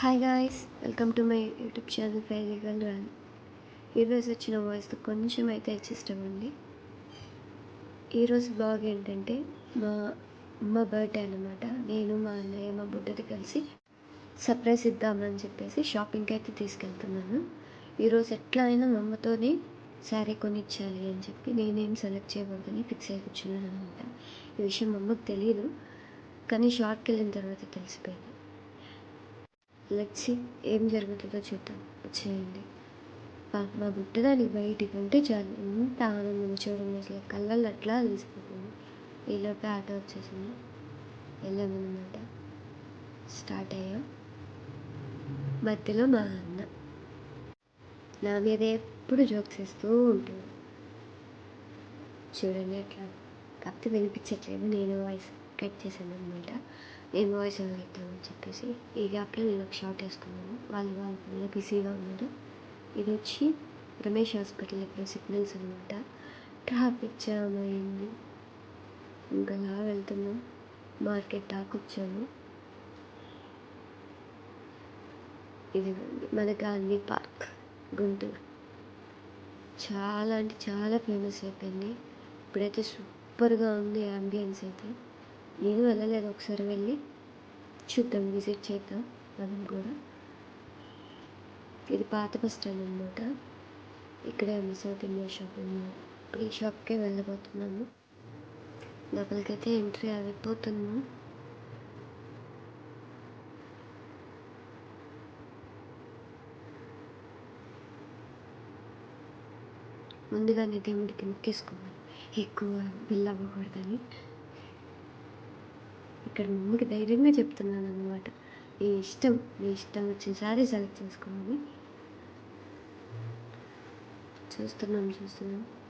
Hi guys, welcome to my YouTube channel fairy girl Rani. ఈరోజు వచ్చిన వాయిస్తో కొంచెం అయితే అడ్జస్ట్ అవ్వండి. ఈరోజు బ్లాగ్ ఏంటంటే మా అమ్మ బర్త్డే అనమాట. నేను మా అన్నయ్య మా బుడ్డది కలిసి సర్ప్రైజ్ ఇద్దామని చెప్పేసి షాపింగ్కి అయితే తీసుకెళ్తున్నాను. ఈరోజు ఎట్లా అయినా మా అమ్మతోనే శారీ కొనిచ్చాలి అని చెప్పి నేనేం సెలెక్ట్ చేయకూడదని ఫిక్స్ అయి కూర్చున్నాను అనమాట. ఈ విషయం మా అమ్మకు తెలియదు, కానీ షాప్కి వెళ్ళిన తర్వాత తెలిసిపోయింది. లెట్స్ ఏం జరుగుతుందో చూద్దాం, వచ్చేయండి. మా బుట్టదానికి బయటికి అంటే చాలు ఎంత ఆనందం చూడండి, అసలు కళ్ళల్లో అట్లా తెలిసిపోతుంది. ఈలోపే ఆటో వచ్చేసింది, వెళ్ళామన్నమాట. స్టార్ట్ అయ్యాం. మధ్యలో మా అన్న నా మీద ఎప్పుడు జోక్స్ వేస్తూ ఉంటుంది. చూడండి అట్లా, కాకపోతే వినిపించట్లేదు, నేను వాయిస్ కట్ చేశాను అనమాట. నేను వాయిస్ ఇద్దామని చెప్పేసి ఈ గ్యాప్లో నేను ఒక షార్ట్ వేసుకున్నాను. వాళ్ళు బిజీగా ఉన్నారు. ఇది వచ్చి రమేష్ హాస్పిటల్ ఇక్కడ సిగ్నల్స్ అనమాట. ట్రాఫిక్ జామ్ అయింది, ఇంకా అలా వెళ్తున్నాం. మార్కెట్ దాకా వచ్చాము. ఇది మన గాంధీ పార్క్ గుంటూరు. చాలా అంటే చాలా ఫేమస్ అయిపోయింది. ఇప్పుడైతే సూపర్గా ఉంది యాంబియన్స్ అయితే. నేను వెళ్ళలేదు, ఒకసారి వెళ్ళి చూద్దాం, విజిట్ చేద్దాం మనం కూడా. ఇది పాత బస్ స్టాండ్ అనమాట. ఇక్కడే ఉంది సౌత్ ఇండియా షాపింగ్ మాల్. ఇప్పుడు ఈ షాప్కే వెళ్ళబోతున్నాము. లోపలికైతే ఎంట్రీ అయిపోతున్నాము. ముందుగానే దేవుడికి మొక్కేసుకోవాలి, ఎక్కువ బిల్ అవ్వకూడదని. ఇక్కడ మమ్మీకి ధైర్యంగా చెప్తున్నాను అనమాట, నీ ఇష్టం వచ్చిన సారీ సెలెక్ట్ చేసుకోవాలి. చూస్తున్నాం.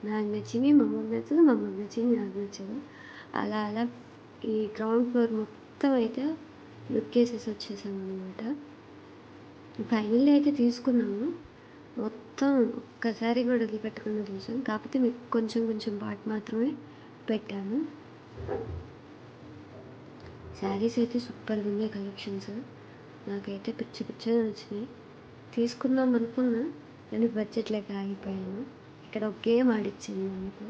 నాకు నచ్చింది మా అమ్మకి నచ్చదు, మా అమ్మకి నచ్చింది నాకు నచ్చదు. అలా ఈ గ్రౌండ్ ఫ్లోర్ మొత్తం అయితే లుక్ వేసేసి వచ్చేసాము అనమాట. ఫైనల్లీ అయితే తీసుకున్నాము. మొత్తం ఒక్కసారి కూడా వదిలిపెట్టకుండా చూసాను. కాకపోతే మీకు కొంచెం పార్ట్ మాత్రమే పెట్టాను. శారీస్ అయితే సూపర్గా ఉన్నాయి కలెక్షన్స్. నాకైతే పిచ్చగా నచ్చినాయి. తీసుకుందాం అనుకున్నా, కానీ బడ్జెట్ లేక ఆగిపోయాను. ఇక్కడ ఒక గేమ్ ఆడిచ్చింది నాకు.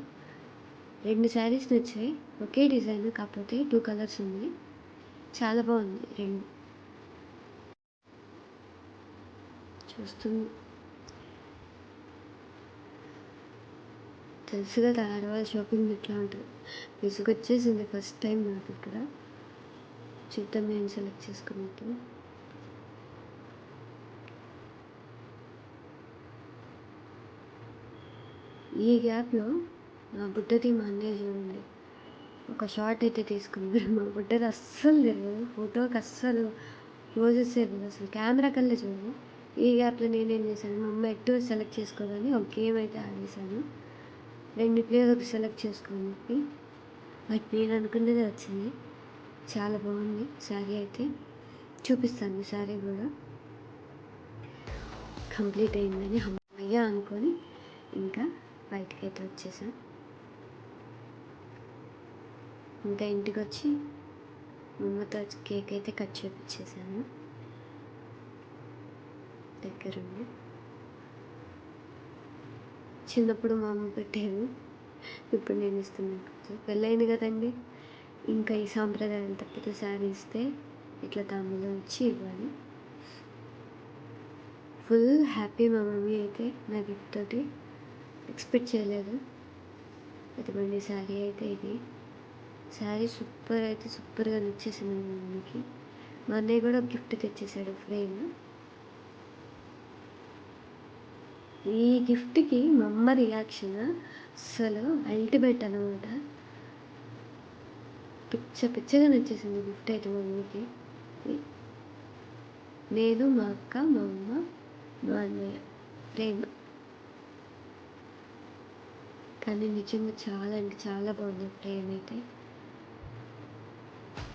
2 శారీస్ నచ్చాయి, ఒకే డిజైన్, కాకపోతే 2 కలర్స్ ఉంది. చాలా బాగుంది. 2 చూస్తుంది. తెలుసు కదా ఆడవాళ్ళ షాపింగ్ ఎట్లా ఉంటుంది. విసుగొచ్చేసింది ఫస్ట్ టైం నాకు ఇక్కడ. చూద్దాం నేను సెలెక్ట్ చేసుకున్నట్టు. ఈ గ్యాప్లో మా బుడ్డది మా అన్నయ్య చూడండి ఒక షార్ట్ అయితే తీసుకున్నారు. మా బుడ్డది అస్సలు తెలియదు, ఫోటోకి అస్సలు రోజెస్ తెలియదు, అసలు కెమెరా కల్లా చూడదు. ఈ గ్యాప్లో నేనేం చేశాను, మా అమ్మ ఎటు సెలెక్ట్ చేసుకోవాలని ఒక గేమ్ అయితే ఆడేశాను. 2 ఒకటి సెలెక్ట్ చేసుకొని చెప్పి, బట్ నేను అనుకున్నదే వచ్చింది. చాలా బాగుంది శారీ అయితే. చూపిస్తాను శారీ కూడా. కంప్లీట్ అయిందని అమ్మయ్య అనుకొని ఇంకా బయటకి అయితే వచ్చేసాను. ఇంకా ఇంటికి వచ్చి అమ్మతో కేక్ అయితే కట్ చేపించేసాను దగ్గరుండి. చిన్నప్పుడు మా అమ్మ పెట్టేది, ఇప్పుడు నేను ఇస్తున్నాను. పెళ్ళయింది కదండి, ఇంకా ఈ సాంప్రదాయాలు తప్పితే శారీ ఇస్తే ఇట్లా తాంబూలం ఇచ్చి ఇవ్వాలి. ఫుల్ హ్యాపీ మా మమ్మీ అయితే నా గిఫ్ట్ తోటి. ఎక్స్పెక్ట్ చేయలేదు. అటువంటి శారీ అయితే ఇది. శారీ సూపర్గా నచ్చేసింది మా మమ్మీకి. మా అన్నయ్య కూడా గిఫ్ట్ తెచ్చేసాడు, ఫ్రేమ్. ఈ గిఫ్ట్కి మా అమ్మ రియాక్షన్ అసలు అల్టిమేట్ అనమాట. పిచ్చగా నచ్చేసింది గిఫ్ట్ అయితే మా మమ్మీకి. నేను, మా అక్క, మా అమ్మ, మా అన్నయ్య ఫ్రేమ్. కానీ నిజంగా చాలా అంటే చాలా బాగుంది ఫ్రేమ్ అయితే.